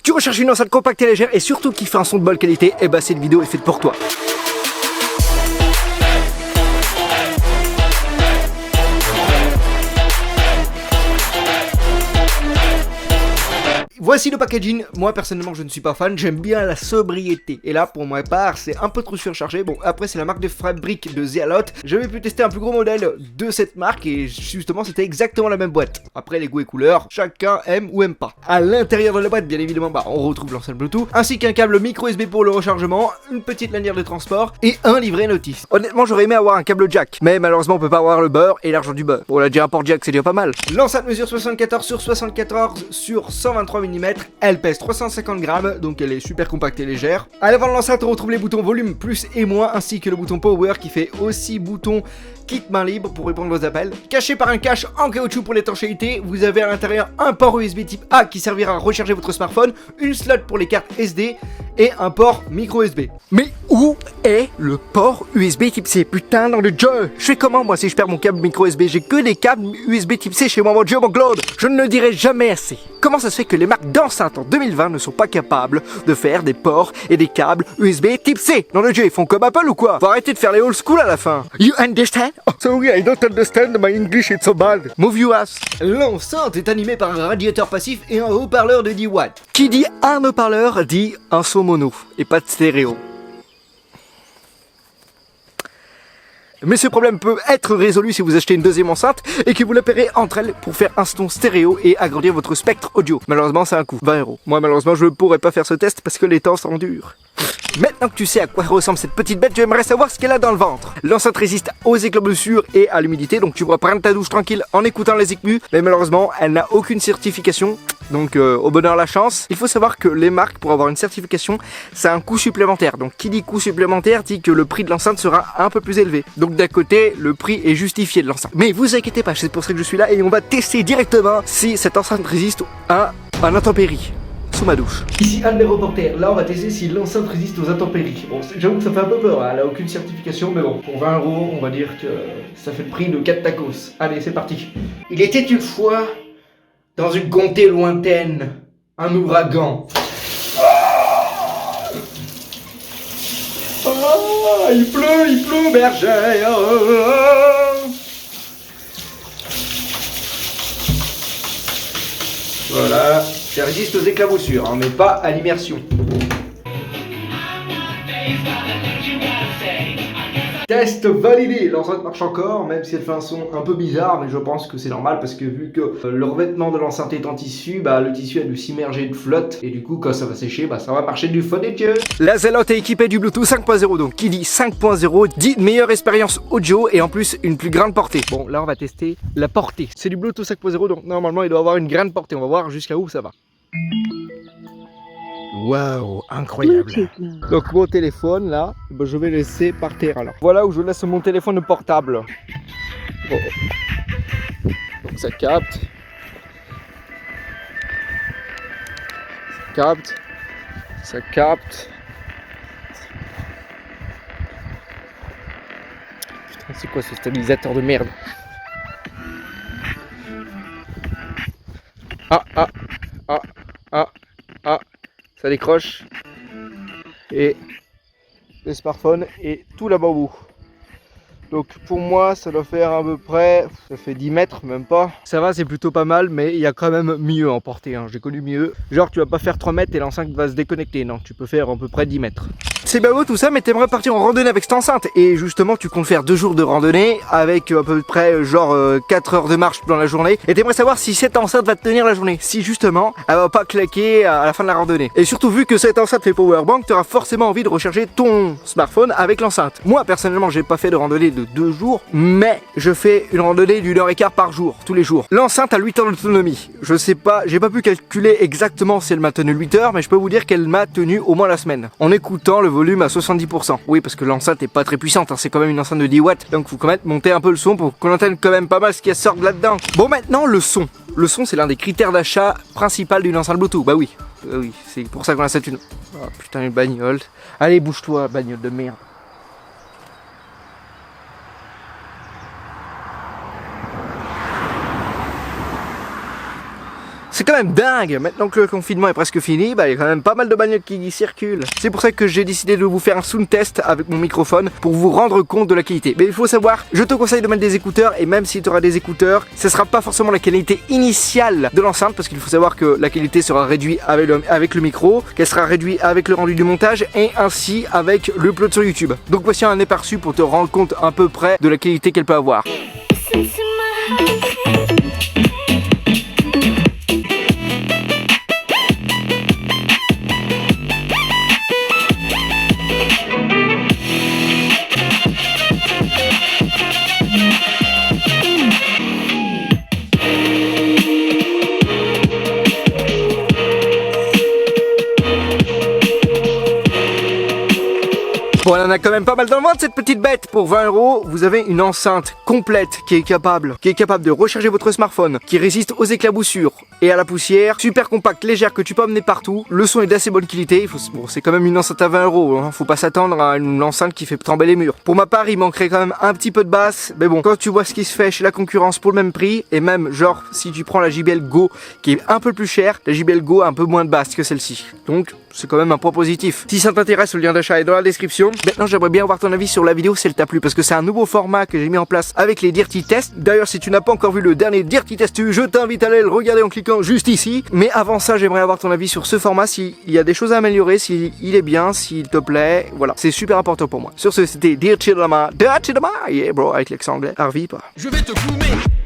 Tu recherches une enceinte compacte et légère et surtout qui fait un son de bonne qualité, et bah cette vidéo est faite pour toi. Voici le packaging. Moi personnellement je ne suis pas fan, j'aime bien la sobriété. Et là pour ma part c'est un peu trop surchargé. Bon après c'est la marque de fabrique de Zealot. J'avais pu tester un plus gros modèle de cette marque et justement c'était exactement la même boîte. Après les goûts et couleurs, chacun aime ou aime pas. À l'intérieur de la boîte bien évidemment bah on retrouve l'enceinte Bluetooth, ainsi qu'un câble micro USB pour le rechargement, une petite lanière de transport et un livret notice. Honnêtement j'aurais aimé avoir un câble jack, mais malheureusement on peut pas avoir le beurre et l'argent du beurre. Bon là déjà un port jack c'est déjà pas mal. L'enceinte mesure 74 sur 74 sur 123 mm. Elle pèse 350 grammes, donc elle est super compacte et légère. À l'avant de l'enceinte, on retrouve les boutons volume plus et moins, ainsi que le bouton power qui fait aussi bouton kit main libre pour répondre aux appels. Caché par un cache en caoutchouc pour l'étanchéité, vous avez à l'intérieur un port USB type A qui servira à recharger votre smartphone, une slot pour les cartes SD et un port micro USB. Mais où est le port USB type C? Putain dans le jeu, je fais comment moi si je perds mon câble micro USB? J'ai que des câbles USB type C chez moi, mon dieu mon Claude. Je ne le dirai jamais assez. Comment ça se fait que les marques d'enceintes en 2020 ne sont pas capables de faire des ports et des câbles USB type C? Dans le jeu ils font comme Apple ou quoi? Faut arrêter de faire les old school à la fin. You understand? Oh, sorry, I don't understand, my English is so bad. Move your ass. L'enceinte est animée par un radiateur passif et un haut-parleur de 10 watts. Qui dit un haut-parleur dit un son mono et pas de stéréo. Mais ce problème peut être résolu si vous achetez une deuxième enceinte et que vous la paierez entre elles pour faire un son stéréo et agrandir votre spectre audio. Malheureusement, c'est un coût, 20 €. Moi, malheureusement, je ne pourrais pas faire ce test parce que les temps sont durs. Maintenant que tu sais à quoi ressemble cette petite bête, j'aimerais savoir ce qu'elle a dans le ventre. L'enceinte résiste aux éclaboussures et à l'humidité, donc tu pourras prendre ta douche tranquille en écoutant les écus. Mais malheureusement, elle n'a aucune certification. Donc au bonheur la chance. Il faut savoir que les marques pour avoir une certification, c'est un coût supplémentaire. Donc qui dit coût supplémentaire dit que le prix de l'enceinte sera un peu plus élevé. Donc d'un côté, le prix est justifié de l'enceinte. Mais vous inquiétez pas, c'est pour ça que je suis là et on va tester directement si cette enceinte résiste à intempéries. Sous ma douche. Ici Albert Reporter, là on va tester si l'enceinte résiste aux intempéries. Bon j'avoue que ça fait un peu peur, hein. Elle a aucune certification mais bon, pour 20 €, on va dire que ça fait le prix de 4 tacos. Allez c'est parti. Il était une fois, dans une comté lointaine, un ouragan. Oh, il pleut, berger. Oh. Voilà. Ça résiste aux éclaboussures, hein, mais pas à l'immersion. Test validé, l'enceinte marche encore, même si elle fait un son un peu bizarre, mais je pense que c'est normal parce que vu que le revêtement de l'enceinte est en tissu, bah le tissu a dû s'immerger de flotte, et du coup quand ça va sécher, bah ça va marcher du fun et Dieu. La Zealot est équipée du Bluetooth 5.0, donc qui dit 5.0 dit meilleure expérience audio et en plus une plus grande portée. Bon là on va tester la portée. C'est du Bluetooth 5.0, donc normalement il doit avoir une grande portée, on va voir jusqu'à où ça va. Waouh, incroyable. Donc mon téléphone là, ben, je vais laisser par terre alors. Voilà où je laisse mon téléphone portable. Oh. Donc ça capte. Ça capte. Ça capte. Putain, c'est quoi ce stabilisateur de merde? Ça décroche et le smartphone est tout là-bas au bout. Donc pour moi ça doit faire à peu près, ça fait 10 mètres même pas. Ça va, c'est plutôt pas mal, mais il y a quand même mieux en portée, hein. J'ai connu mieux. Genre tu vas pas faire 3 mètres et l'enceinte va se déconnecter, non, tu peux faire à peu près 10 mètres. C'est bien beau tout ça, mais t'aimerais partir en randonnée avec cette enceinte. Et justement tu comptes faire 2 jours de randonnée avec à peu près genre 4 heures de marche dans la journée. Et t'aimerais savoir si cette enceinte va te tenir la journée. Si justement elle va pas claquer à la fin de la randonnée. Et surtout vu que cette enceinte fait powerbank, tu auras forcément envie de recharger ton smartphone avec l'enceinte. Moi personnellement j'ai pas fait de randonnée de 2 jours, mais je fais une randonnée d'1h15 par jour, tous les jours. L'enceinte a 8 heures d'autonomie. Je sais pas, j'ai pas pu calculer exactement si elle m'a tenu 8 heures, mais je peux vous dire qu'elle m'a tenu au moins la semaine. En écoutant le volume à 70%. Oui, parce que l'enceinte est pas très puissante, hein. C'est quand même une enceinte de 10 watts, donc faut quand même monter un peu le son pour qu'on entende quand même pas mal ce qui sort de là-dedans. Bon, maintenant le son. Le son, c'est l'un des critères d'achat principal d'une enceinte Bluetooth. Bah oui, c'est pour ça qu'on achète une. Oh putain, une bagnole. Allez, bouge-toi, bagnole de merde. C'est quand même dingue. Maintenant que le confinement est presque fini, bah il y a quand même pas mal de bagnoles qui circulent. C'est pour ça que j'ai décidé de vous faire un sound test avec mon microphone pour vous rendre compte de la qualité. Mais il faut savoir, je te conseille de mettre des écouteurs, et même si tu auras des écouteurs, ce sera pas forcément la qualité initiale de l'enceinte, parce qu'il faut savoir que la qualité sera réduite avec le micro, qu'elle sera réduite avec le rendu du montage et ainsi avec le upload sur YouTube. Donc voici un aperçu pour te rendre compte à peu près de la qualité qu'elle peut avoir. Bon, on en a quand même pas mal dans le ventre cette petite bête. Pour 20 €, vous avez une enceinte complète qui est capable de recharger votre smartphone, qui résiste aux éclaboussures et à la poussière, super compacte, légère, que tu peux emmener partout. Le son est d'assez bonne qualité. Bon, c'est quand même une enceinte à 20 €, hein. Faut pas s'attendre à une enceinte qui fait trembler les murs. Pour ma part, il manquerait quand même un petit peu de basse, mais bon, quand tu vois ce qui se fait chez la concurrence pour le même prix, et même genre si tu prends la JBL Go qui est un peu plus chère, la JBL Go a un peu moins de basse que celle-ci. Donc c'est quand même un point positif. Si ça t'intéresse, le lien d'achat est dans la description. Maintenant, j'aimerais bien avoir ton avis sur la vidéo si elle t'a plu, parce que c'est un nouveau format que j'ai mis en place avec les Dirty Tests. D'ailleurs, si tu n'as pas encore vu le dernier Dirty Test, je t'invite à aller le regarder en cliquant juste ici. Mais avant ça, j'aimerais avoir ton avis sur ce format, s'il y a des choses à améliorer, s'il est bien, s'il te plaît. Voilà, c'est super important pour moi. Sur ce, c'était Dirty Dama, yeah bro, avec l'accent anglais. Harvey, pas. Je vais te goumer.